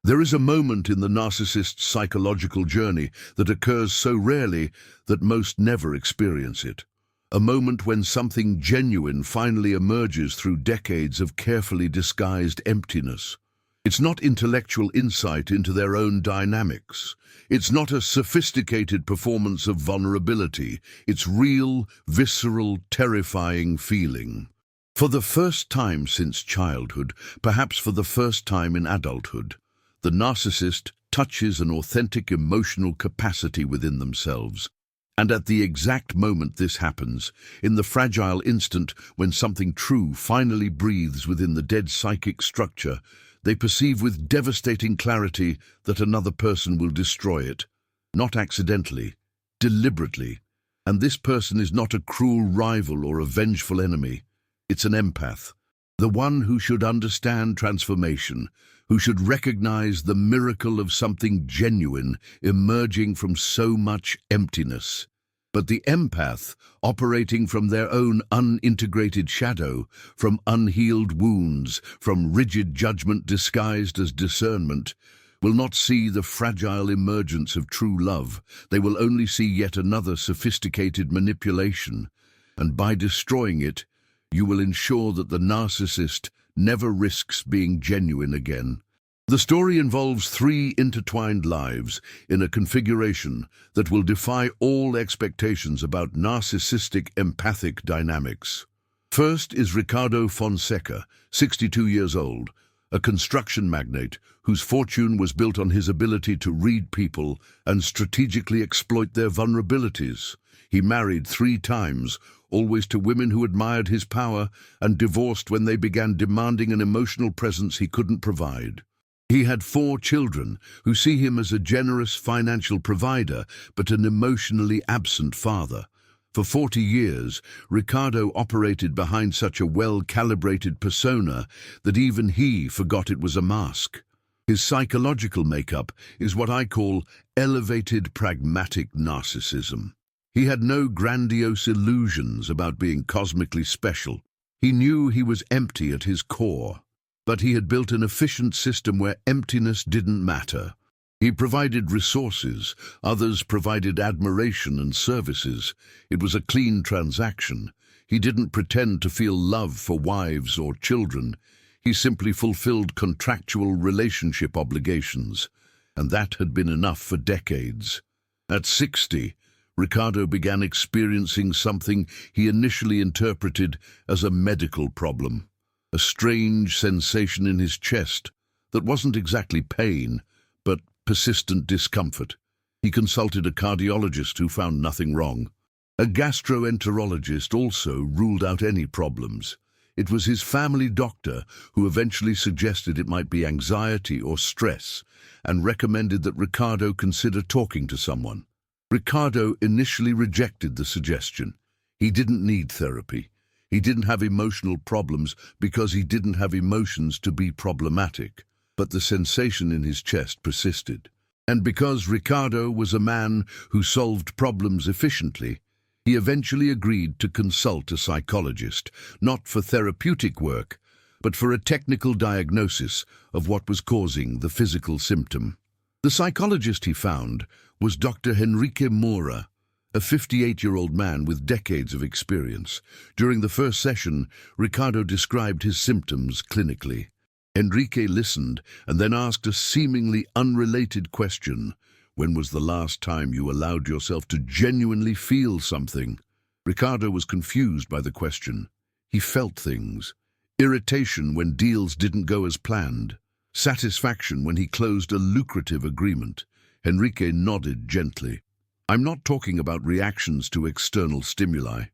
There is a moment in the narcissist's psychological journey that occurs so rarely that most never experience it. A moment when something genuine finally emerges through decades of carefully disguised emptiness. It's not intellectual insight into their own dynamics. It's not a sophisticated performance of vulnerability. It's real, visceral, terrifying feeling. For the first time since childhood, perhaps for the first time in adulthood, the narcissist touches an authentic emotional capacity within themselves. And at the exact moment this happens, in the fragile instant when something true finally breathes within the dead psychic structure, they perceive with devastating clarity that another person will destroy it. Not accidentally, deliberately. And this person is not a cruel rival or a vengeful enemy. It's an empath. The one who should understand transformation, who should recognize the miracle of something genuine emerging from so much emptiness. But the empath, operating from their own unintegrated shadow, from unhealed wounds, from rigid judgment disguised as discernment, will not see the fragile emergence of true love. They will only see yet another sophisticated manipulation. And by destroying it, you will ensure that the narcissist never risks being genuine again. The story involves three intertwined lives in a configuration that will defy all expectations about narcissistic empathic dynamics. First is Ricardo Fonseca, 62 years old, a construction magnate whose fortune was built on his ability to read people and strategically exploit their vulnerabilities. He married 3 times, always to women who admired his power, and divorced when they began demanding an emotional presence he couldn't provide. He had 4 children who see him as a generous financial provider, but an emotionally absent father. For 40 years, Ricardo operated behind such a well-calibrated persona that even he forgot it was a mask. His psychological makeup is what I call elevated pragmatic narcissism. He had no grandiose illusions about being cosmically special. He knew he was empty at his core. But he had built an efficient system where emptiness didn't matter. He provided resources, others provided admiration and services. It was a clean transaction. He didn't pretend to feel love for wives or children. He simply fulfilled contractual relationship obligations, and that had been enough for decades. At 60, Ricardo began experiencing something he initially interpreted as a medical problem. A strange sensation in his chest that wasn't exactly pain, but persistent discomfort. He consulted a cardiologist who found nothing wrong. A gastroenterologist also ruled out any problems. It was his family doctor who eventually suggested it might be anxiety or stress and recommended that Ricardo consider talking to someone. Ricardo initially rejected the suggestion. He didn't need therapy. He didn't have emotional problems because he didn't have emotions to be problematic. But the sensation in his chest persisted. And because Ricardo was a man who solved problems efficiently, he eventually agreed to consult a psychologist, not for therapeutic work, but for a technical diagnosis of what was causing the physical symptom. The psychologist he found was Dr. Enrique Mora, a 58-year-old man with decades of experience. During the first session, Ricardo described his symptoms clinically. Enrique listened and then asked a seemingly unrelated question. When was the last time you allowed yourself to genuinely feel something? Ricardo was confused by the question. He felt things. Irritation when deals didn't go as planned. Satisfaction when he closed a lucrative agreement. Enrique nodded gently. I'm not talking about reactions to external stimuli.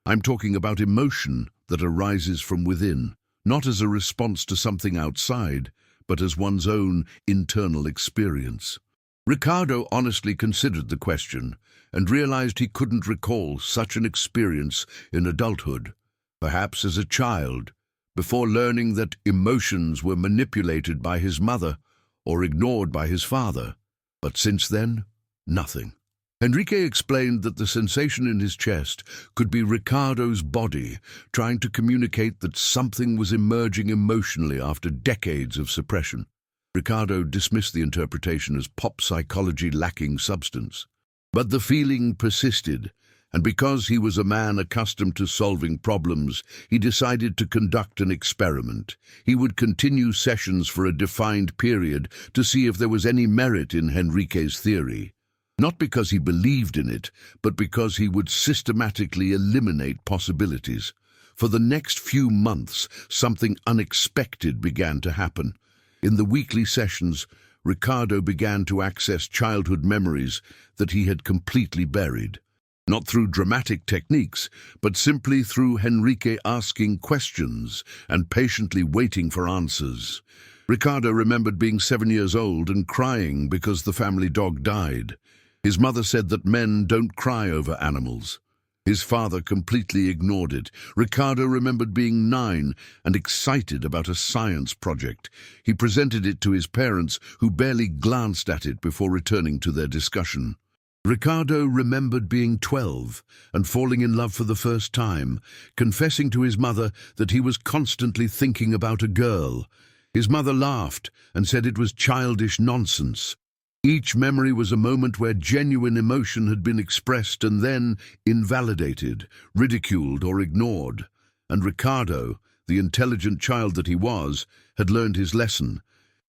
I'm talking about emotion that arises from within, not as a response to something outside, but as one's own internal experience. Ricardo honestly considered the question and realized he couldn't recall such an experience in adulthood, perhaps as a child, before learning that emotions were manipulated by his mother or ignored by his father. But since then, nothing. Enrique explained that the sensation in his chest could be Ricardo's body trying to communicate that something was emerging emotionally after decades of suppression. Ricardo dismissed the interpretation as pop psychology lacking substance. But the feeling persisted, and because he was a man accustomed to solving problems, he decided to conduct an experiment. He would continue sessions for a defined period to see if there was any merit in Henrique's theory. Not because he believed in it, but because he would systematically eliminate possibilities. For the next few months, something unexpected began to happen. In the weekly sessions, Ricardo began to access childhood memories that he had completely buried. Not through dramatic techniques, but simply through Henrique asking questions and patiently waiting for answers. Ricardo remembered being 7 years old and crying because the family dog died. His mother said that men don't cry over animals. His father completely ignored it. Ricardo remembered being 9 and excited about a science project. He presented it to his parents, who barely glanced at it before returning to their discussion. Ricardo remembered being 12 and falling in love for the first time, confessing to his mother that he was constantly thinking about a girl. His mother laughed and said it was childish nonsense. Each memory was a moment where genuine emotion had been expressed and then invalidated, ridiculed or ignored. And Ricardo, the intelligent child that he was, had learned his lesson.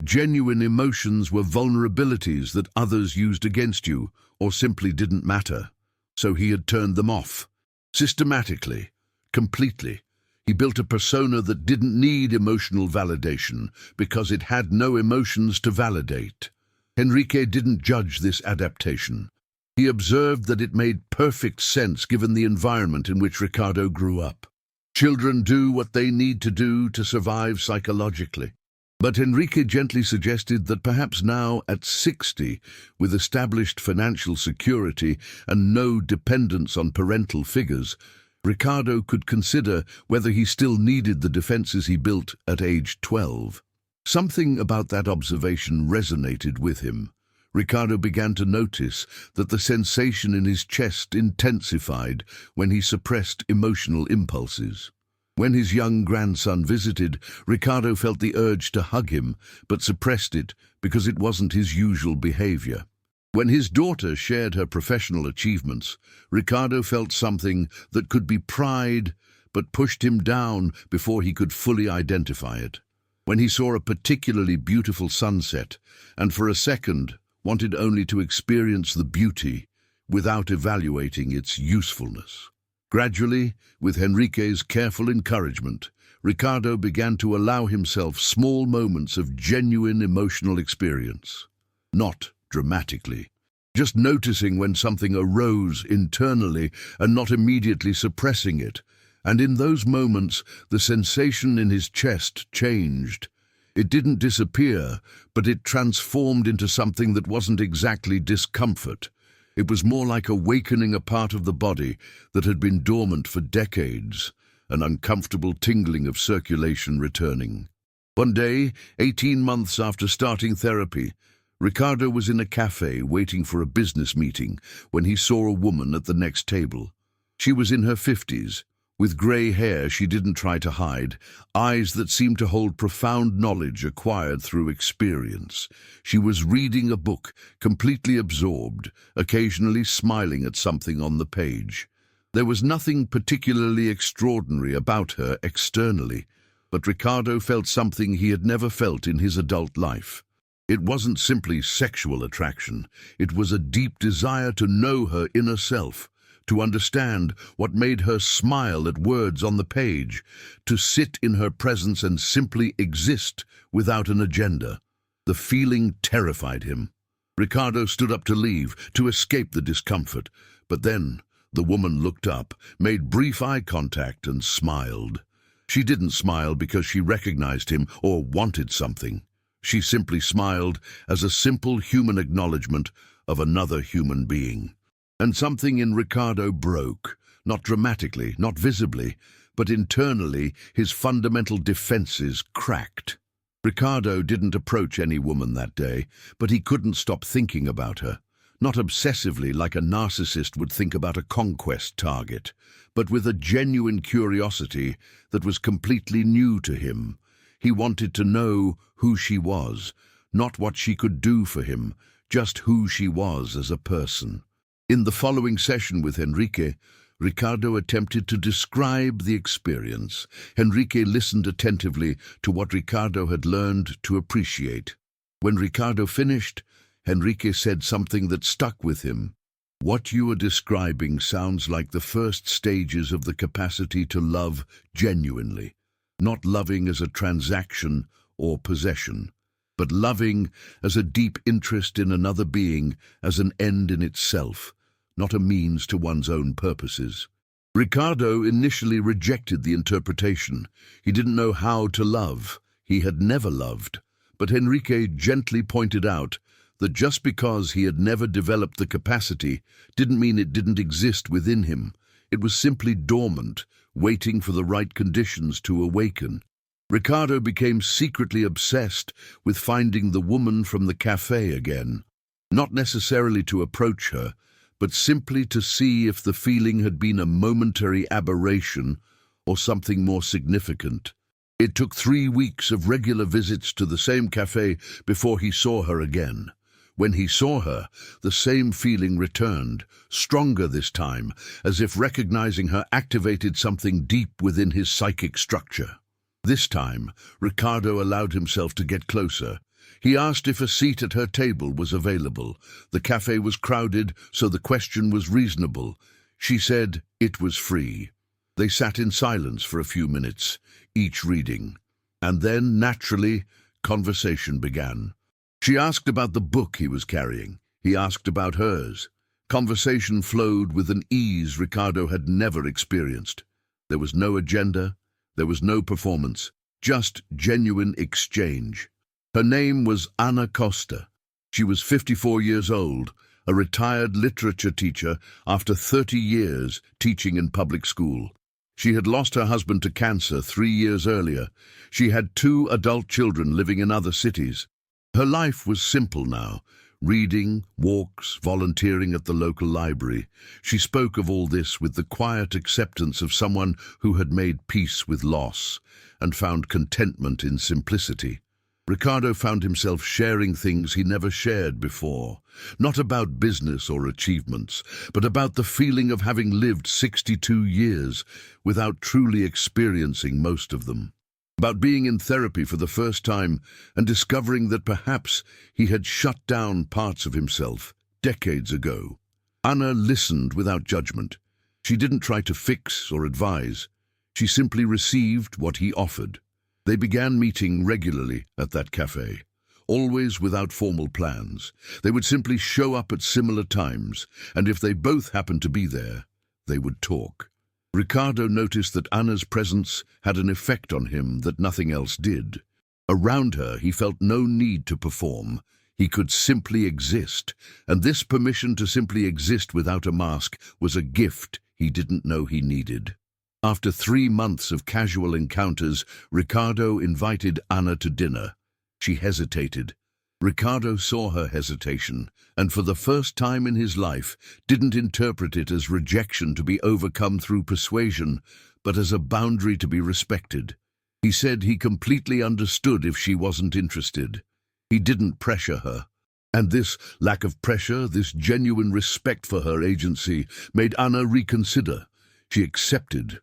Genuine emotions were vulnerabilities that others used against you or simply didn't matter. So he had turned them off. Systematically, completely. He built a persona that didn't need emotional validation because it had no emotions to validate. Henrique didn't judge this adaptation. He observed that it made perfect sense given the environment in which Ricardo grew up. Children do what they need to do to survive psychologically. But Henrique gently suggested that perhaps now, at 60, with established financial security and no dependence on parental figures, Ricardo could consider whether he still needed the defenses he built at age 12. Something about that observation resonated with him. Ricardo began to notice that the sensation in his chest intensified when he suppressed emotional impulses. When his young grandson visited, Ricardo felt the urge to hug him, but suppressed it because it wasn't his usual behavior. When his daughter shared her professional achievements, Ricardo felt something that could be pride, but pushed him down before he could fully identify it. When he saw a particularly beautiful sunset, and for a second wanted only to experience the beauty without evaluating its usefulness. Gradually, with Henrique's careful encouragement, Ricardo began to allow himself small moments of genuine emotional experience. Not dramatically, just noticing when something arose internally and not immediately suppressing it. And in those moments, the sensation in his chest changed. It didn't disappear, but it transformed into something that wasn't exactly discomfort. It was more like awakening a part of the body that had been dormant for decades, an uncomfortable tingling of circulation returning. One day, 18 months after starting therapy, Ricardo was in a cafe waiting for a business meeting when he saw a woman at the next table. She was in her 50s. With grey hair she didn't try to hide, eyes that seemed to hold profound knowledge acquired through experience. She was reading a book, completely absorbed, occasionally smiling at something on the page. There was nothing particularly extraordinary about her externally, but Ricardo felt something he had never felt in his adult life. It wasn't simply sexual attraction, it was a deep desire to know her inner self, to understand what made her smile at words on the page, to sit in her presence and simply exist without an agenda. The feeling terrified him. Ricardo stood up to leave, to escape the discomfort, but then the woman looked up, made brief eye contact and smiled. She didn't smile because she recognized him or wanted something. She simply smiled as a simple human acknowledgement of another human being. And something in Ricardo broke, not dramatically, not visibly, but internally his fundamental defenses cracked. Ricardo didn't approach any woman that day, but he couldn't stop thinking about her. Not obsessively like a narcissist would think about a conquest target, but with a genuine curiosity that was completely new to him. He wanted to know who she was, not what she could do for him, just who she was as a person. In the following session with Enrique, Ricardo attempted to describe the experience. Enrique listened attentively to what Ricardo had learned to appreciate. When Ricardo finished, Enrique said something that stuck with him. "What you are describing sounds like the first stages of the capacity to love genuinely, not loving as a transaction or possession, but loving as a deep interest in another being, as an end in itself, not a means to one's own purposes." Ricardo initially rejected the interpretation. He didn't know how to love. He had never loved. But Enrique gently pointed out that just because he had never developed the capacity didn't mean it didn't exist within him. It was simply dormant, waiting for the right conditions to awaken. Ricardo became secretly obsessed with finding the woman from the cafe again, not necessarily to approach her, but simply to see if the feeling had been a momentary aberration or something more significant. It took 3 weeks of regular visits to the same cafe before he saw her again. When he saw her, the same feeling returned, stronger this time, as if recognizing her activated something deep within his psychic structure. This time, Ricardo allowed himself to get closer. He asked if a seat at her table was available. The cafe was crowded, so the question was reasonable. She said it was free. They sat in silence for a few minutes, each reading. And then, naturally, conversation began. She asked about the book he was carrying. He asked about hers. Conversation flowed with an ease Ricardo had never experienced. There was no agenda. There was no performance. Just genuine exchange. Her name was Ana Costa. She was 54 years old, a retired literature teacher after 30 years teaching in public school. She had lost her husband to cancer 3 years earlier. She had 2 adult children living in other cities. Her life was simple now. Reading, walks, volunteering at the local library. She spoke of all this with the quiet acceptance of someone who had made peace with loss and found contentment in simplicity. Ricardo found himself sharing things he never shared before, not about business or achievements, but about the feeling of having lived 62 years without truly experiencing most of them. About being in therapy for the first time and discovering that perhaps he had shut down parts of himself decades ago. Ana listened without judgment. She didn't try to fix or advise. She simply received what he offered. They began meeting regularly at that cafe, always without formal plans. They would simply show up at similar times, and if they both happened to be there, they would talk. Ricardo noticed that Anna's presence had an effect on him that nothing else did. Around her, he felt no need to perform. He could simply exist, and this permission to simply exist without a mask was a gift he didn't know he needed. After 3 months of casual encounters, Ricardo invited Ana to dinner. She hesitated. Ricardo saw her hesitation, and for the first time in his life, didn't interpret it as rejection to be overcome through persuasion, but as a boundary to be respected. He said he completely understood if she wasn't interested. He didn't pressure her. And this lack of pressure, this genuine respect for her agency, made Ana reconsider. She accepted.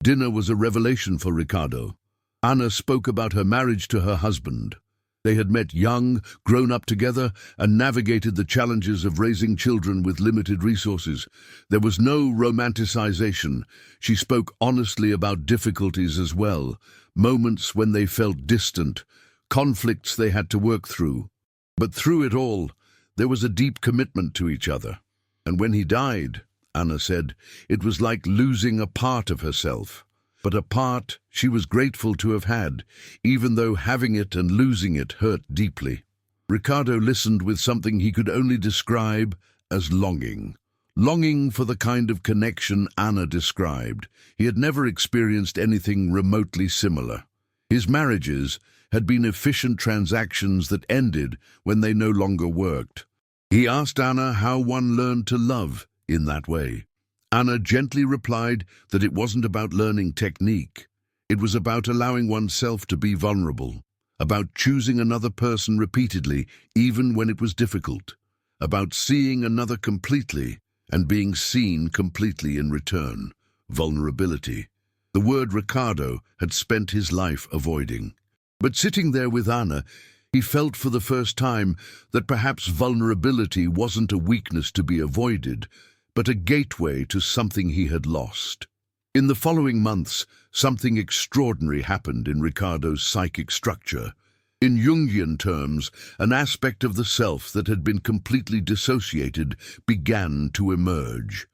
Dinner was a revelation for Ricardo. Ana spoke about her marriage to her husband. They had met young, grown up together, and navigated the challenges of raising children with limited resources. There was no romanticization. She spoke honestly about difficulties as well, moments when they felt distant, conflicts they had to work through. But through it all, there was a deep commitment to each other. And when he died, Ana said, it was like losing a part of herself, but a part she was grateful to have had, even though having it and losing it hurt deeply. Ricardo listened with something he could only describe as longing. Longing for the kind of connection Ana described. He had never experienced anything remotely similar. His marriages had been efficient transactions that ended when they no longer worked. He asked Ana how one learned to love in that way. Ana gently replied that it wasn't about learning technique. It was about allowing oneself to be vulnerable. about choosing another person repeatedly, even when it was difficult, about seeing another completely and being seen completely in return, vulnerability. The word Ricardo had spent his life avoiding. But sitting there with Anna, he felt for the first time that perhaps vulnerability wasn't a weakness to be avoided, but a gateway to something he had lost. In the following months, something extraordinary happened in Ricardo's psychic structure. In Jungian terms, an aspect of the self that had been completely dissociated began to emerge.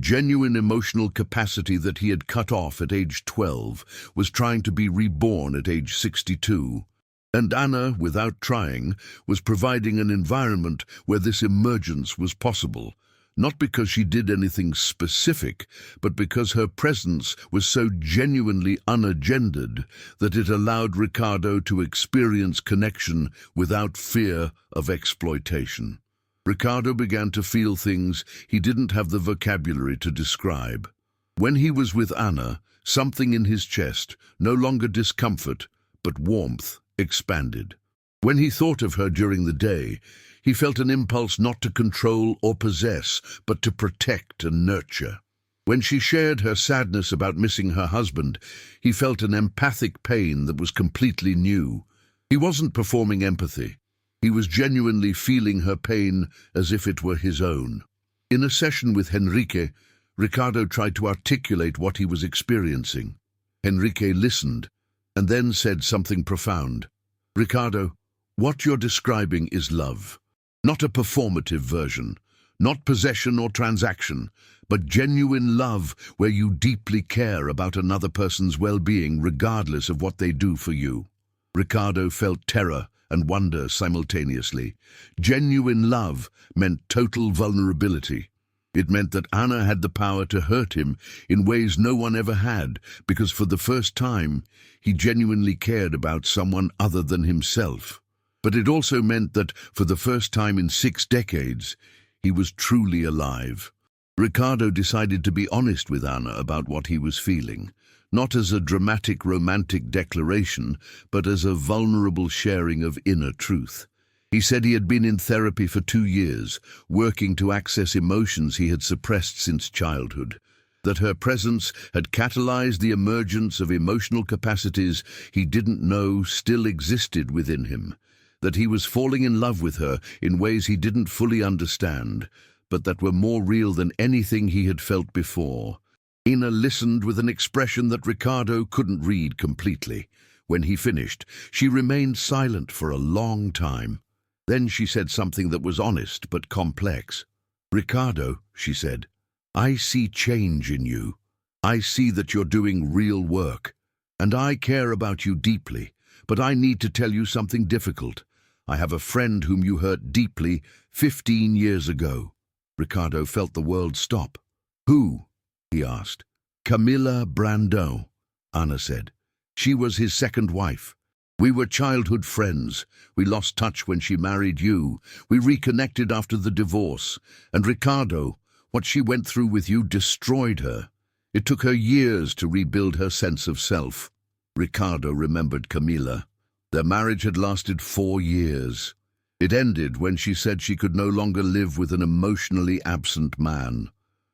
Genuine emotional capacity that he had cut off at age 12 was trying to be reborn at age 62. And Anna, without trying, was providing an environment where this emergence was possible. Not because she did anything specific, but because her presence was so genuinely unagendered that it allowed Ricardo to experience connection without fear of exploitation. Ricardo began to feel things he didn't have the vocabulary to describe. When he was with Anna, something in his chest, no longer discomfort, but warmth, expanded. When he thought of her during the day, he felt an impulse not to control or possess, but to protect and nurture. When she shared her sadness about missing her husband, he felt an empathic pain that was completely new. He wasn't performing empathy. He was genuinely feeling her pain as if it were his own. In a session with Henrique, Ricardo tried to articulate what he was experiencing. Henrique listened, and then said something profound. "Ricardo, what you're describing is love. Not a performative version, not possession or transaction, but genuine love where you deeply care about another person's well-being regardless of what they do for you." Ricardo felt terror and wonder simultaneously. Genuine love meant total vulnerability. It meant that Anna had the power to hurt him in ways no one ever had, because for the first time, he genuinely cared about someone other than himself. But it also meant that, for the first time in 6 decades, he was truly alive. Ricardo decided to be honest with Anna about what he was feeling, not as a dramatic romantic declaration, but as a vulnerable sharing of inner truth. He said he had been in therapy for 2 years, working to access emotions he had suppressed since childhood, that her presence had catalyzed the emergence of emotional capacities he didn't know still existed within him, that he was falling in love with her in ways he didn't fully understand, but that were more real than anything he had felt before. Ina listened with an expression that Ricardo couldn't read completely. When he finished, she remained silent for a long time. Then she said something that was honest but complex. "Ricardo," she said, "I see change in you. I see that you're doing real work. And I care about you deeply, but I need to tell you something difficult. I have a friend whom you hurt deeply 15 years ago." Ricardo felt the world stop. "Who?" he asked. "Camilla Brandon," Anna said. "She was his second wife. We were childhood friends. We lost touch when she married you. We reconnected after the divorce. And Ricardo, what she went through with you destroyed her. It took her years to rebuild her sense of self." Ricardo remembered Camilla. Their marriage had lasted 4 years. It ended when she said she could no longer live with an emotionally absent man.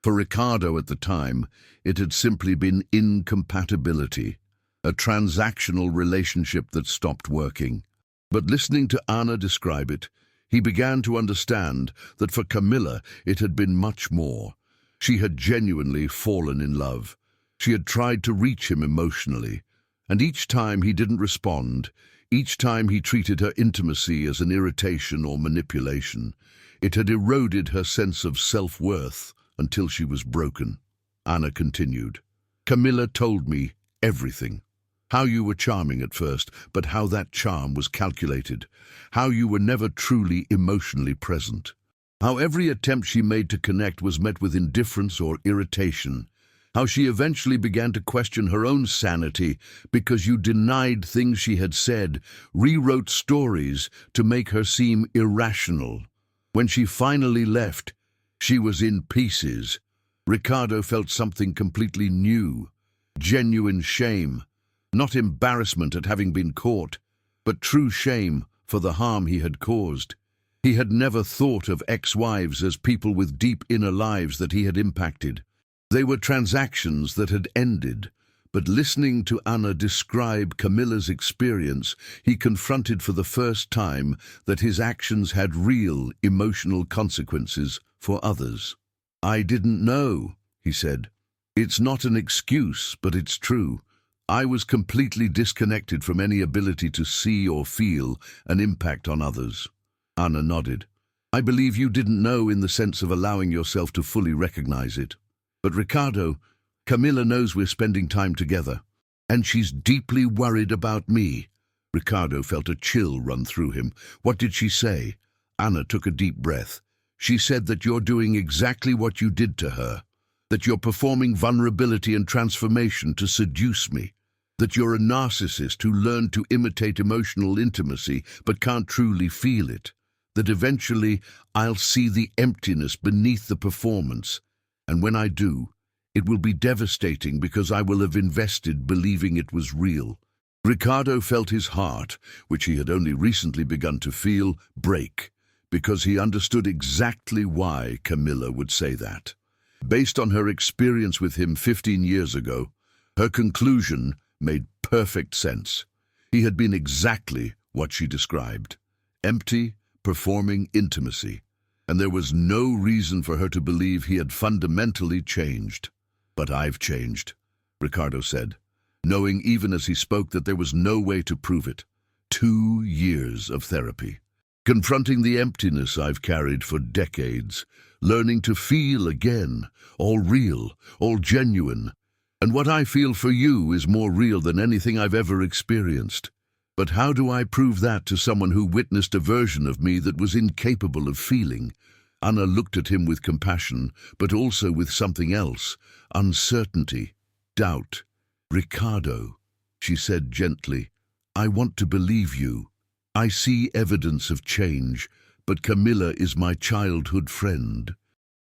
For Ricardo at the time, it had simply been incompatibility, a transactional relationship that stopped working. But listening to Anna describe it, he began to understand that for Camilla it had been much more. She had genuinely fallen in love. She had tried to reach him emotionally, and each time he didn't respond, each time he treated her intimacy as an irritation or manipulation, it had eroded her sense of self-worth until she was broken. Anna continued, "Camilla told me everything. How you were charming at first, but how that charm was calculated. How you were never truly emotionally present. How every attempt she made to connect was met with indifference or irritation. How she eventually began to question her own sanity because you denied things she had said, rewrote stories to make her seem irrational. When she finally left, she was in pieces." Ricardo felt something completely new, genuine shame, not embarrassment at having been caught, but true shame for the harm he had caused. He had never thought of ex-wives as people with deep inner lives that he had impacted. They were transactions that had ended, but listening to Anna describe Camilla's experience, he confronted for the first time that his actions had real emotional consequences for others. "I didn't know," he said. "It's not an excuse, but it's true. I was completely disconnected from any ability to see or feel an impact on others." Anna nodded. "I believe you didn't know in the sense of allowing yourself to fully recognize it. But Ricardo, Camilla knows we're spending time together, and she's deeply worried about me." Ricardo felt a chill run through him. "What did she say?" Anna took a deep breath. "She said that you're doing exactly what you did to her, that you're performing vulnerability and transformation to seduce me, that you're a narcissist who learned to imitate emotional intimacy but can't truly feel it, that eventually I'll see the emptiness beneath the performance, and when I do, it will be devastating because I will have invested believing it was real." Ricardo felt his heart, which he had only recently begun to feel, break, because he understood exactly why Camilla would say that. Based on her experience with him 15 years ago, her conclusion made perfect sense. He had been exactly what she described: empty, performing intimacy, and there was no reason for her to believe he had fundamentally changed. "But I've changed," Ricardo said, knowing even as he spoke that there was no way to prove it. 2 years of therapy. Confronting the emptiness I've carried for decades, learning to feel again, all real, all genuine. And what I feel for you is more real than anything I've ever experienced. But how do I prove that to someone who witnessed a version of me that was incapable of feeling? Anna looked at him with compassion, but also with something else: uncertainty, doubt. "Ricardo," she said gently, "I want to believe you. I see evidence of change, but Camilla is my childhood friend.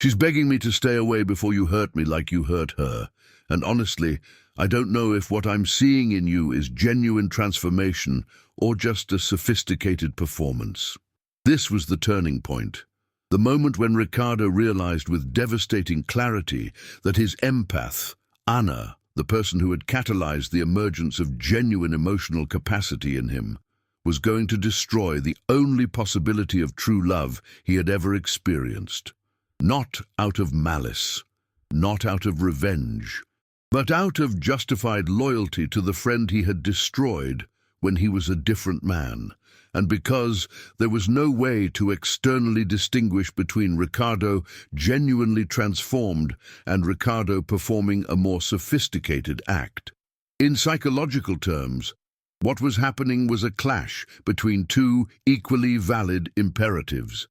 She's begging me to stay away before you hurt me like you hurt her. And honestly, I don't know if what I'm seeing in you is genuine transformation or just a sophisticated performance." This was the turning point. The moment when Ricardo realized with devastating clarity that his empath, Anna, the person who had catalyzed the emergence of genuine emotional capacity in him, was going to destroy the only possibility of true love he had ever experienced. Not out of malice, not out of revenge, but out of justified loyalty to the friend he had destroyed when he was a different man, and because there was no way to externally distinguish between Ricardo genuinely transformed and Ricardo performing a more sophisticated act. In psychological terms, what was happening was a clash between two equally valid imperatives.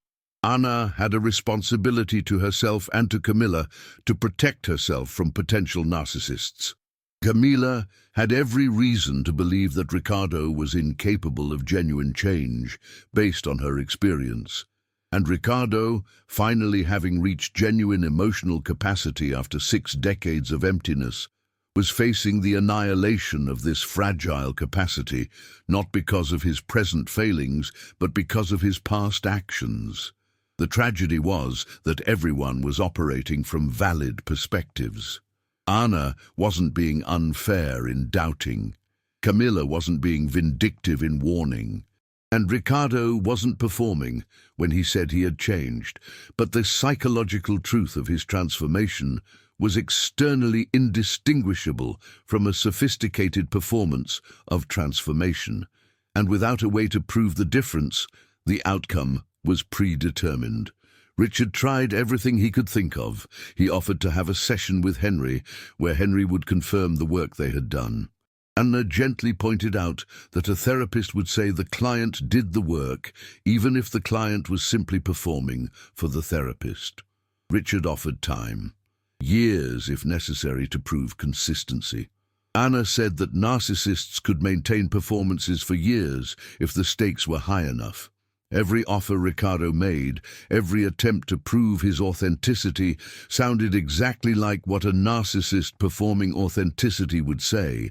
Anna had a responsibility to herself and to Camilla to protect herself from potential narcissists. Camilla had every reason to believe that Ricardo was incapable of genuine change based on her experience. And Ricardo, finally having reached genuine emotional capacity after 6 decades of emptiness, was facing the annihilation of this fragile capacity, not because of his present failings, but because of his past actions. The tragedy was that everyone was operating from valid perspectives. Anna wasn't being unfair in doubting. Camilla wasn't being vindictive in warning. And Ricardo wasn't performing when he said he had changed. But the psychological truth of his transformation was externally indistinguishable from a sophisticated performance of transformation. And without a way to prove the difference, the outcome was predetermined. Richard tried everything he could think of. He offered to have a session with Henry, where Henry would confirm the work they had done. Anna gently pointed out that a therapist would say the client did the work, even if the client was simply performing for the therapist. Richard offered time, years if necessary, to prove consistency. Anna said that narcissists could maintain performances for years if the stakes were high enough. Every offer Ricardo made, every attempt to prove his authenticity, sounded exactly like what a narcissist performing authenticity would say,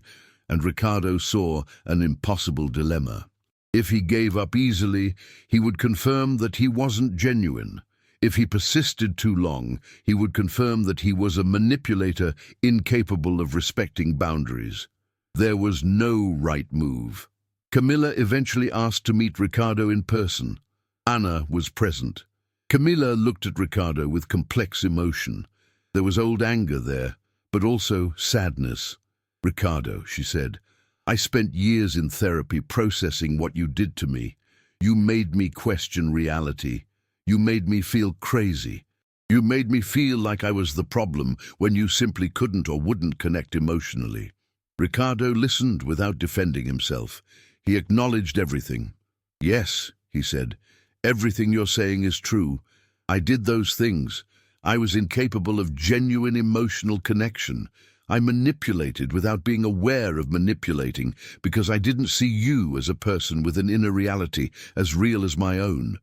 and Ricardo saw an impossible dilemma. If he gave up easily, he would confirm that he wasn't genuine. If he persisted too long, he would confirm that he was a manipulator incapable of respecting boundaries. There was no right move. Camilla eventually asked to meet Ricardo in person. Anna was present. Camilla looked at Ricardo with complex emotion. There was old anger there, but also sadness. "Ricardo," she said, "I spent years in therapy processing what you did to me. You made me question reality. You made me feel crazy. You made me feel like I was the problem when you simply couldn't or wouldn't connect emotionally." Ricardo listened without defending himself. He acknowledged everything. "Yes," he said, "everything you're saying is true. I did those things. I was incapable of genuine emotional connection. I manipulated without being aware of manipulating because I didn't see you as a person with an inner reality as real as my own.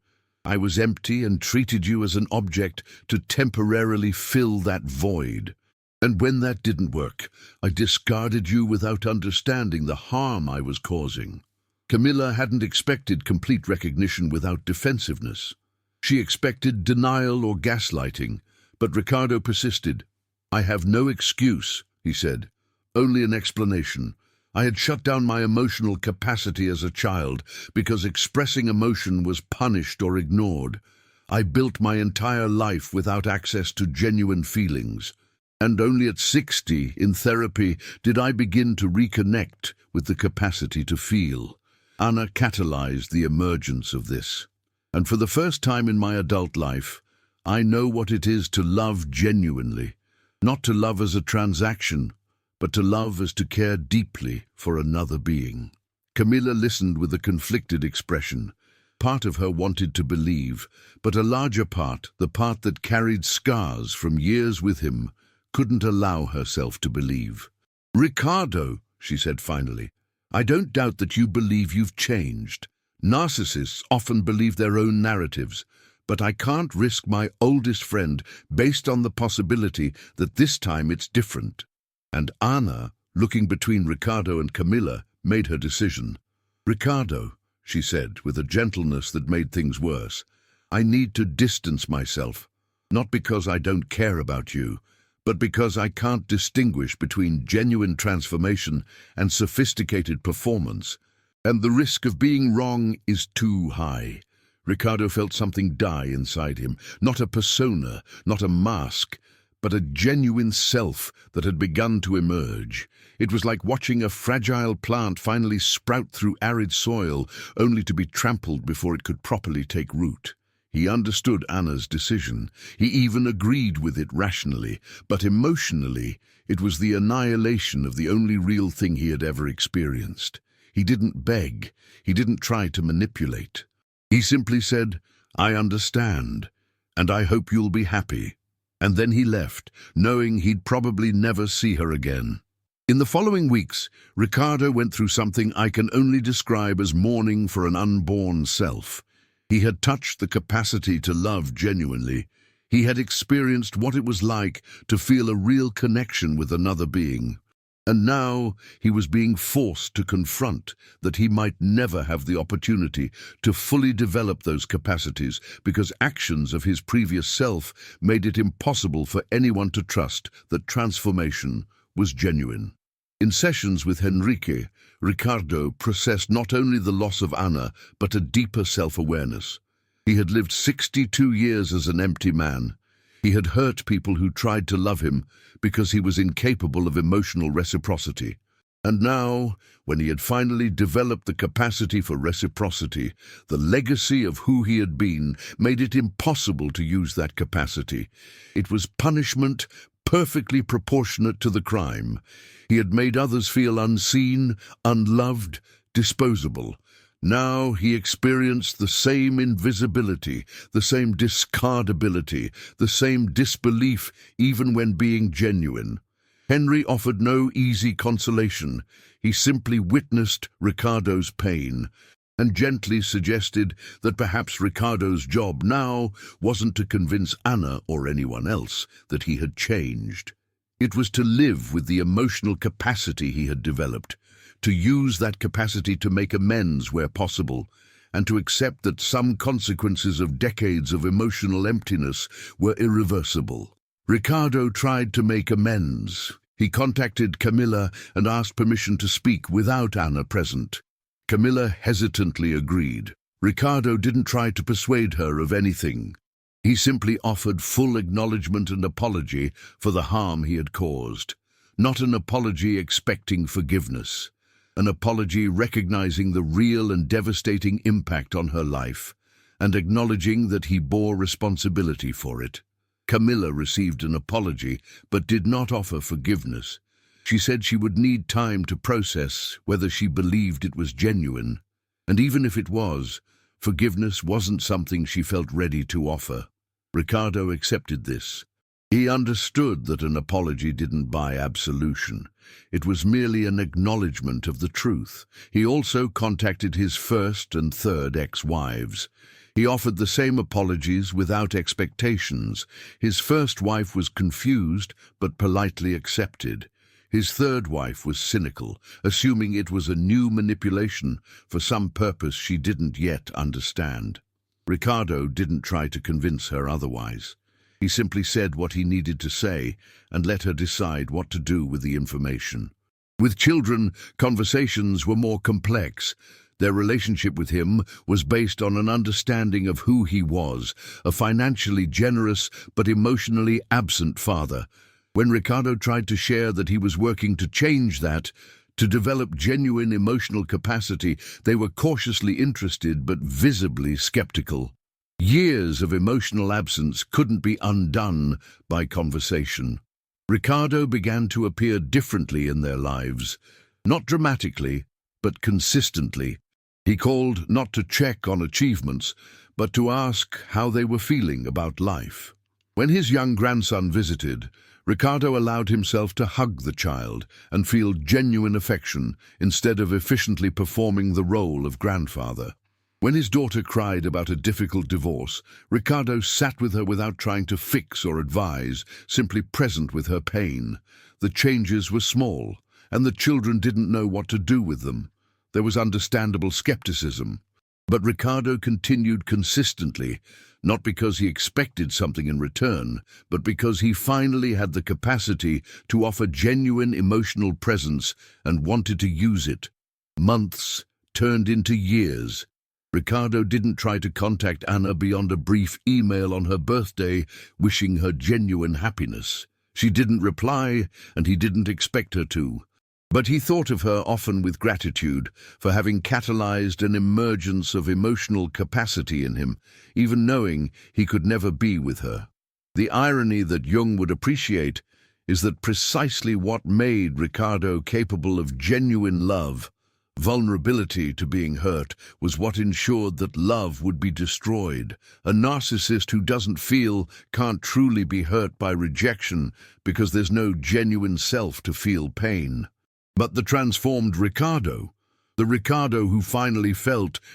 I was empty and treated you as an object to temporarily fill that void. And when that didn't work, I discarded you without understanding the harm I was causing." Camilla hadn't expected complete recognition without defensiveness. She expected denial or gaslighting, but Ricardo persisted. "I have no excuse," he said, "only an explanation. I had shut down my emotional capacity as a child because expressing emotion was punished or ignored. I built my entire life without access to genuine feelings. And only at 60 in therapy did I begin to reconnect with the capacity to feel." Anna catalyzed the emergence of this. "And for the first time in my adult life, I know what it is to love genuinely. Not to love as a transaction, but to love as to care deeply for another being." Camilla listened with a conflicted expression. Part of her wanted to believe, but a larger part, the part that carried scars from years with him, couldn't allow herself to believe. "Ricardo," she said finally, "I don't doubt that you believe you've changed. Narcissists often believe their own narratives, but I can't risk my oldest friend based on the possibility that this time it's different." And Anna, looking between Ricardo and Camilla, made her decision. "Ricardo," she said with a gentleness that made things worse, "I need to distance myself, not because I don't care about you, but because I can't distinguish between genuine transformation and sophisticated performance, and the risk of being wrong is too high." Ricardo felt something die inside him, not a persona, not a mask, but a genuine self that had begun to emerge. It was like watching a fragile plant finally sprout through arid soil, only to be trampled before it could properly take root. He understood Anna's decision. He even agreed with it rationally, but emotionally, it was the annihilation of the only real thing he had ever experienced. He didn't beg. He didn't try to manipulate. He simply said, "I understand, and I hope you'll be happy." And then he left, knowing he'd probably never see her again. In the following weeks, Ricardo went through something I can only describe as mourning for an unborn self. He had touched the capacity to love genuinely. He had experienced what it was like to feel a real connection with another being. And now he was being forced to confront that he might never have the opportunity to fully develop those capacities because actions of his previous self made it impossible for anyone to trust that transformation was genuine. In sessions with Henrique, Ricardo processed not only the loss of Anna, but a deeper self-awareness. He had lived 62 years as an empty man. He had hurt people who tried to love him because he was incapable of emotional reciprocity. And now, when he had finally developed the capacity for reciprocity, the legacy of who he had been made it impossible to use that capacity. It was punishment perfectly proportionate to the crime. He had made others feel unseen, unloved, disposable. Now he experienced the same invisibility, the same discardability, the same disbelief even when being genuine. Henry offered no easy consolation. He simply witnessed Ricardo's pain and gently suggested that perhaps Ricardo's job now wasn't to convince Anna or anyone else that he had changed. It was to live with the emotional capacity he had developed, to use that capacity to make amends where possible, and to accept that some consequences of decades of emotional emptiness were irreversible. Ricardo tried to make amends. He contacted Camilla and asked permission to speak without Anna present. Camilla hesitantly agreed. Ricardo didn't try to persuade her of anything. He simply offered full acknowledgement and apology for the harm he had caused. Not an apology expecting forgiveness. An apology recognizing the real and devastating impact on her life, and acknowledging that he bore responsibility for it. Camilla received an apology, but did not offer forgiveness. She said she would need time to process whether she believed it was genuine, and even if it was, forgiveness wasn't something she felt ready to offer. Ricardo accepted this. He understood that an apology didn't buy absolution. It was merely an acknowledgement of the truth. He also contacted his first and third ex-wives. He offered the same apologies without expectations. His first wife was confused, but politely accepted. His third wife was cynical, assuming it was a new manipulation for some purpose she didn't yet understand. Ricardo didn't try to convince her otherwise. He simply said what he needed to say and let her decide what to do with the information. With children, conversations were more complex. Their relationship with him was based on an understanding of who he was, a financially generous but emotionally absent father. When Ricardo tried to share that he was working to change that, to develop genuine emotional capacity, they were cautiously interested but visibly skeptical. Years of emotional absence couldn't be undone by conversation. Ricardo began to appear differently in their lives, not dramatically, but consistently. He called not to check on achievements, but to ask how they were feeling about life. When his young grandson visited, Ricardo allowed himself to hug the child and feel genuine affection instead of efficiently performing the role of grandfather. When his daughter cried about a difficult divorce, Ricardo sat with her without trying to fix or advise, simply present with her pain. The changes were small, and the children didn't know what to do with them. There was understandable skepticism. But Ricardo continued consistently, not because he expected something in return, but because he finally had the capacity to offer genuine emotional presence and wanted to use it. Months turned into years. Ricardo didn't try to contact Anna beyond a brief email on her birthday, wishing her genuine happiness. She didn't reply, and he didn't expect her to. But he thought of her often with gratitude for having catalyzed an emergence of emotional capacity in him, even knowing he could never be with her. The irony that Jung would appreciate is that precisely what made Ricardo capable of genuine love, vulnerability to being hurt, was what ensured that love would be destroyed. A narcissist who doesn't feel can't truly be hurt by rejection because there's no genuine self to feel pain. But the transformed Ricardo, the Ricardo who finally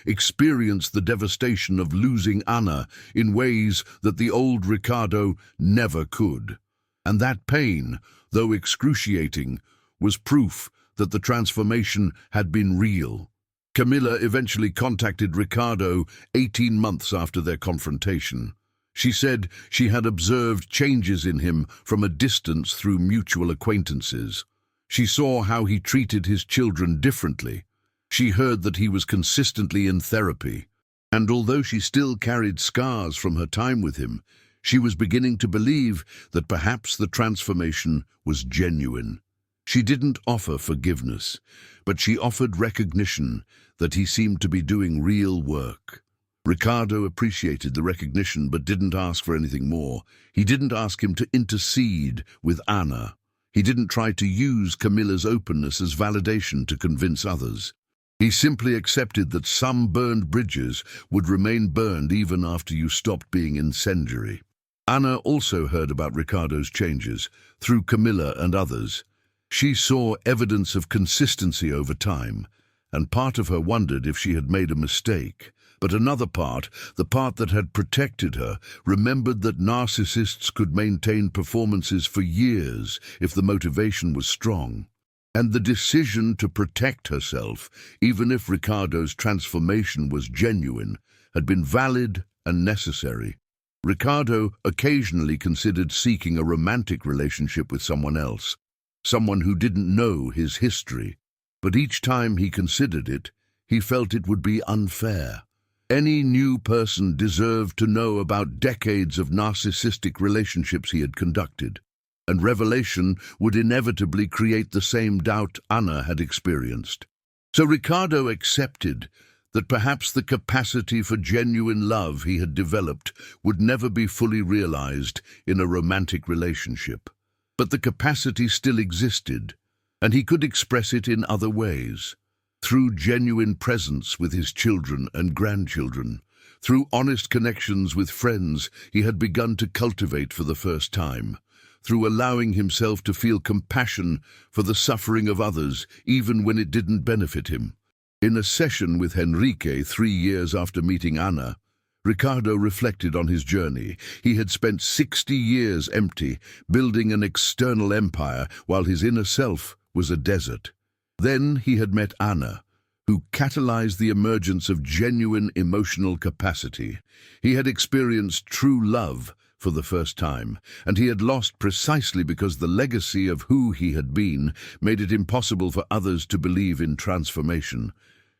experienced the devastation of losing Anna in ways that the old Ricardo never could. And that pain, though excruciating, was proof that the transformation had been real. Camilla eventually contacted Ricardo 18 months after their confrontation. She said she had observed changes in him from a distance through mutual acquaintances. She saw how he treated his children differently. She heard that he was consistently in therapy. And although she still carried scars from her time with him, she was beginning to believe that perhaps the transformation was genuine. She didn't offer forgiveness, but she offered recognition that he seemed to be doing real work. Ricardo appreciated the recognition but didn't ask for anything more. He didn't ask him to intercede with Anna. He didn't try to use Camilla's openness as validation to convince others. He simply accepted that some burned bridges would remain burned even after you stopped being incendiary. Anna also heard about Ricardo's changes through Camilla and others. She saw evidence of consistency over time, and part of her wondered if she had made a mistake. But another part, the part that had protected her, remembered that narcissists could maintain performances for years if the motivation was strong. And the decision to protect herself, even if Ricardo's transformation was genuine, had been valid and necessary. Ricardo occasionally considered seeking a romantic relationship with someone else, someone who didn't know his history. But each time he considered it, he felt it would be unfair. Any new person deserved to know about decades of narcissistic relationships he had conducted, and revelation would inevitably create the same doubt Anna had experienced. So Ricardo accepted that perhaps the capacity for genuine love he had developed would never be fully realized in a romantic relationship. But the capacity still existed, and he could express it in other ways. Through genuine presence with his children and grandchildren, through honest connections with friends he had begun to cultivate for the first time, through allowing himself to feel compassion for the suffering of others, even when it didn't benefit him. In a session with Enrique 3 years after meeting Anna, Ricardo reflected on his journey. He had spent 60 years empty, building an external empire, while his inner self was a desert. Then he had met Anna, who catalyzed the emergence of genuine emotional capacity. He had experienced true love for the first time, and he had lost precisely because the legacy of who he had been made it impossible for others to believe in transformation.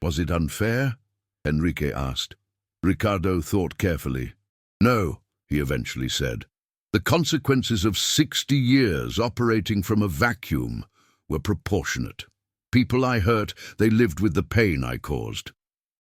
Was it unfair? Enrique asked. Ricardo thought carefully. No, he eventually said. The consequences of 60 years operating from a vacuum were proportionate. People I hurt, they lived with the pain I caused.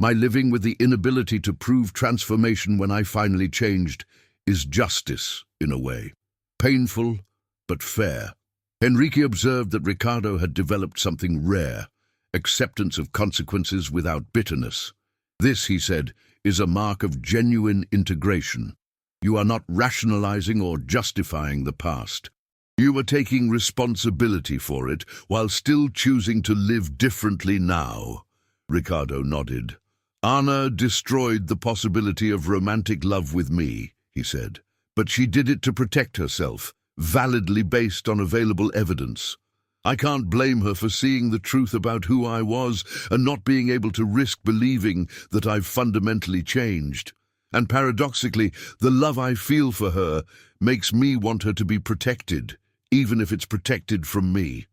My living with the inability to prove transformation when I finally changed is justice, in a way. Painful, but fair. Enrique observed that Ricardo had developed something rare, acceptance of consequences without bitterness. This, he said, is a mark of genuine integration. You are not rationalizing or justifying the past. You are taking responsibility for it while still choosing to live differently now. Ricardo nodded. Anna destroyed the possibility of romantic love with me, he said, but she did it to protect herself, validly based on available evidence. I can't blame her for seeing the truth about who I was and not being able to risk believing that I've fundamentally changed. And paradoxically, the love I feel for her makes me want her to be protected, even if it's protected from me.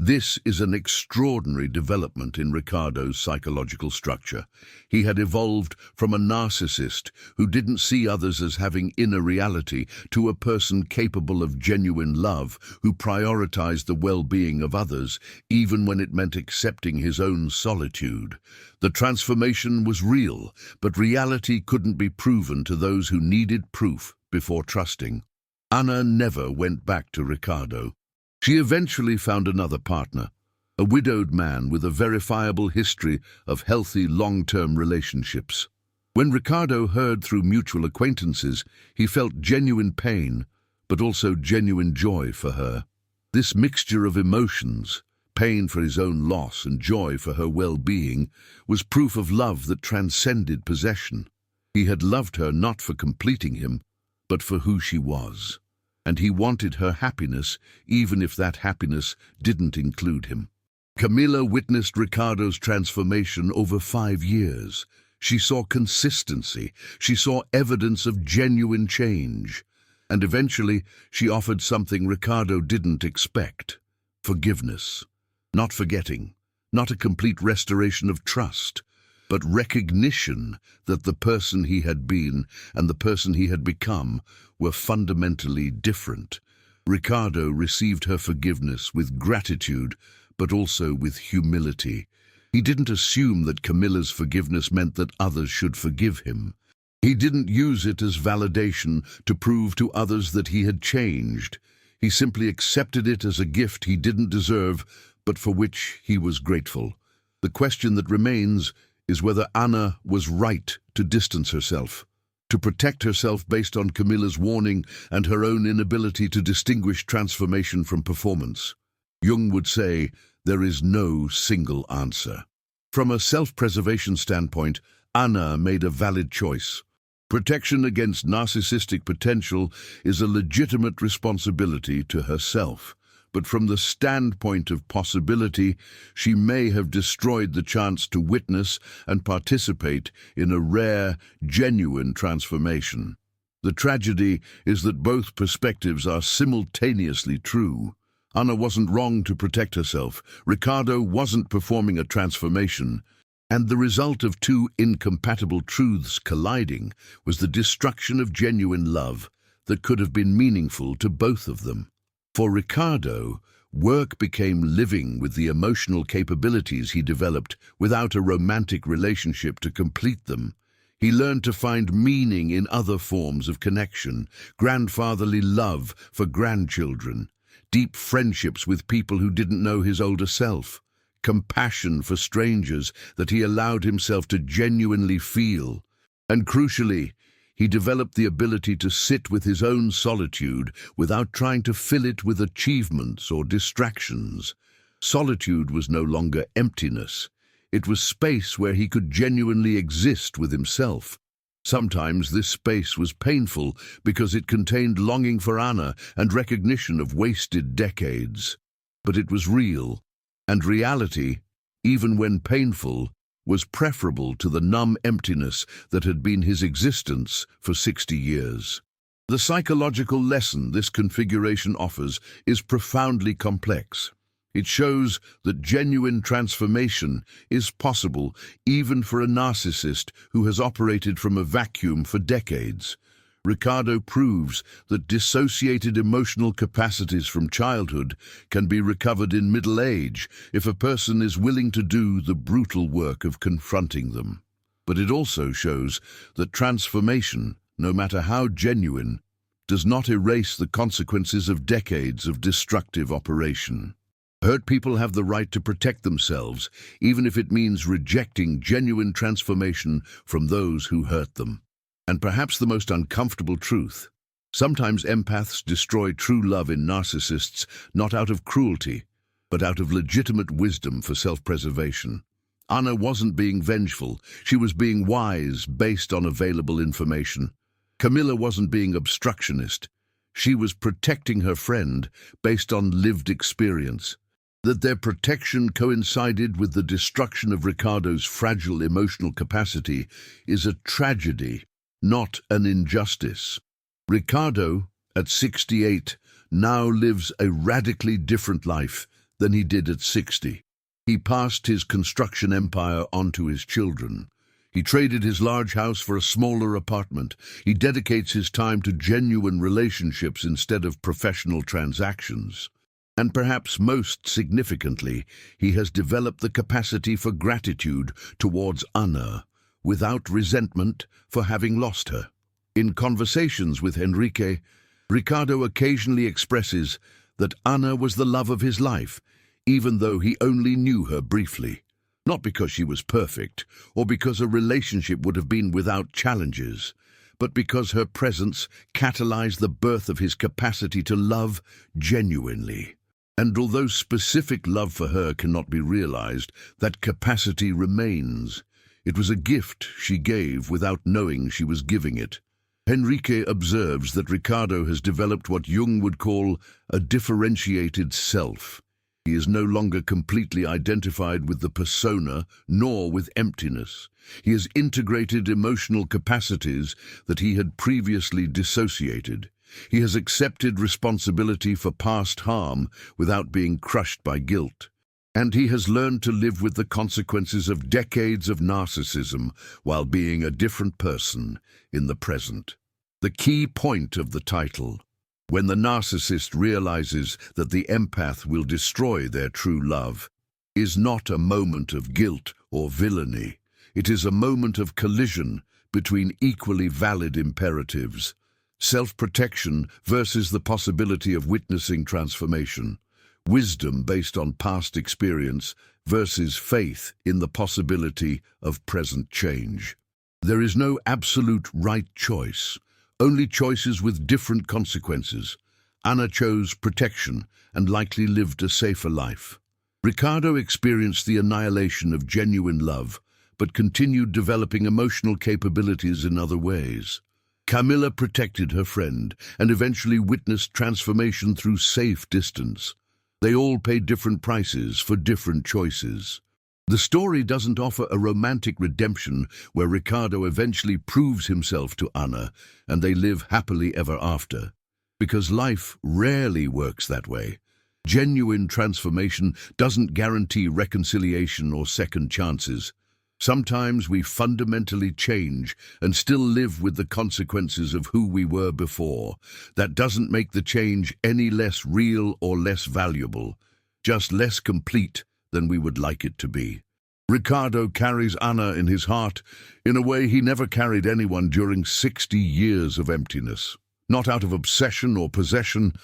This is an extraordinary development in Ricardo's psychological structure. He had evolved from a narcissist who didn't see others as having inner reality to a person capable of genuine love, who prioritized the well-being of others, even when it meant accepting his own solitude. The transformation was real, but reality couldn't be proven to those who needed proof before trusting. Anna never went back to Ricardo. She eventually found another partner, a widowed man with a verifiable history of healthy long-term relationships. When Ricardo heard through mutual acquaintances, he felt genuine pain, but also genuine joy for her. This mixture of emotions, pain for his own loss and joy for her well-being, was proof of love that transcended possession. He had loved her not for completing him, but for who she was. And he wanted her happiness, even if that happiness didn't include him. Camila witnessed Ricardo's transformation over 5 years. She saw consistency, she saw evidence of genuine change, and eventually she offered something Ricardo didn't expect: forgiveness. Not forgetting, not a complete restoration of trust, but recognition that the person he had been and the person he had become were fundamentally different. Ricardo received her forgiveness with gratitude, but also with humility. He didn't assume that Camilla's forgiveness meant that others should forgive him. He didn't use it as validation to prove to others that he had changed. He simply accepted it as a gift he didn't deserve, but for which he was grateful. The question that remains is whether Anna was right to distance herself, to protect herself based on Camilla's warning and her own inability to distinguish transformation from performance. Jung would say, there is no single answer. From a self-preservation standpoint, Anna made a valid choice. Protection against narcissistic potential is a legitimate responsibility to herself, but from the standpoint of possibility, she may have destroyed the chance to witness and participate in a rare, genuine transformation. The tragedy is that both perspectives are simultaneously true. Anna wasn't wrong to protect herself. Ricardo wasn't performing a transformation. And the result of two incompatible truths colliding was the destruction of genuine love that could have been meaningful to both of them. For Ricardo, work became living with the emotional capabilities he developed without a romantic relationship to complete them. He learned to find meaning in other forms of connection, grandfatherly love for grandchildren, deep friendships with people who didn't know his older self, compassion for strangers that he allowed himself to genuinely feel. And crucially, he developed the ability to sit with his own solitude without trying to fill it with achievements or distractions. Solitude was no longer emptiness. It was space where he could genuinely exist with himself. Sometimes this space was painful because it contained longing for Anna and recognition of wasted decades. But it was real, and reality, even when painful, was preferable to the numb emptiness that had been his existence for 60 years. The psychological lesson this configuration offers is profoundly complex. It shows that genuine transformation is possible even for a narcissist who has operated from a vacuum for decades. Ricardo proves that dissociated emotional capacities from childhood can be recovered in middle age if a person is willing to do the brutal work of confronting them. But it also shows that transformation, no matter how genuine, does not erase the consequences of decades of destructive operation. Hurt people have the right to protect themselves, even if it means rejecting genuine transformation from those who hurt them. And perhaps the most uncomfortable truth, sometimes empaths destroy true love in narcissists not out of cruelty, but out of legitimate wisdom for self-preservation. Anna wasn't being vengeful, she was being wise based on available information. Camilla wasn't being obstructionist, she was protecting her friend based on lived experience. That their protection coincided with the destruction of Ricardo's fragile emotional capacity is a tragedy, not an injustice. Ricardo, at 68, now lives a radically different life than he did at 60. He passed his construction empire on to his children. He traded his large house for a smaller apartment. He dedicates his time to genuine relationships instead of professional transactions. And perhaps most significantly, he has developed the capacity for gratitude towards Anna, without resentment for having lost her. In conversations with Enrique, Ricardo occasionally expresses that Anna was the love of his life, even though he only knew her briefly. Not because she was perfect, or because a relationship would have been without challenges, but because her presence catalyzed the birth of his capacity to love genuinely. And although specific love for her cannot be realized, that capacity remains. It was a gift she gave without knowing she was giving it. Enrique observes that Ricardo has developed what Jung would call a differentiated self. He is no longer completely identified with the persona, nor with emptiness. He has integrated emotional capacities that he had previously dissociated. He has accepted responsibility for past harm without being crushed by guilt. And he has learned to live with the consequences of decades of narcissism while being a different person in the present. The key point of the title, when the narcissist realizes that the empath will destroy their true love, is not a moment of guilt or villainy. It is a moment of collision between equally valid imperatives. Self-protection versus the possibility of witnessing transformation. Wisdom based on past experience versus faith in the possibility of present change. There is no absolute right choice, only choices with different consequences. Anna chose protection and likely lived a safer life. Ricardo experienced the annihilation of genuine love, but continued developing emotional capabilities in other ways. Camilla protected her friend and eventually witnessed transformation through safe distance. They all pay different prices for different choices. The story doesn't offer a romantic redemption where Ricardo eventually proves himself to Anna and they live happily ever after. Because life rarely works that way. Genuine transformation doesn't guarantee reconciliation or second chances. Sometimes we fundamentally change and still live with the consequences of who we were before. That doesn't make the change any less real or less valuable, just less complete than we would like it to be. Ricardo carries Anna in his heart in a way he never carried anyone during 60 years of emptiness. Not out of obsession or possession,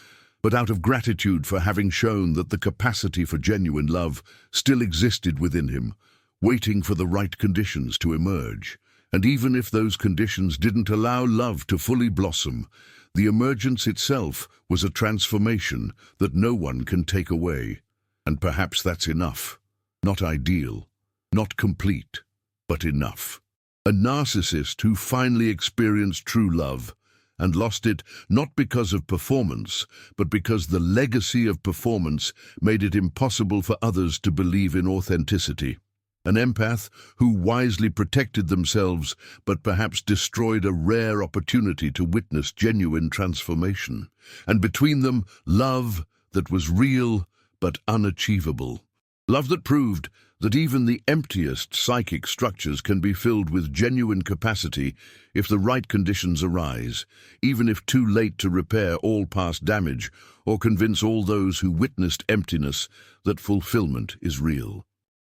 but out of gratitude for having shown that the capacity for genuine love still existed within him, waiting for the right conditions to emerge. And even if those conditions didn't allow love to fully blossom, the emergence itself was a transformation that no one can take away. And perhaps that's enough. Not ideal, not complete, but enough. A narcissist who finally experienced true love and lost it not because of performance, but because the legacy of performance made it impossible for others to believe in authenticity. An empath who wisely protected themselves but perhaps destroyed a rare opportunity to witness genuine transformation. And between them, love that was real but unachievable. Love that proved that even the emptiest psychic structures can be filled with genuine capacity if the right conditions arise, even if too late to repair all past damage or convince all those who witnessed emptiness that fulfillment is real.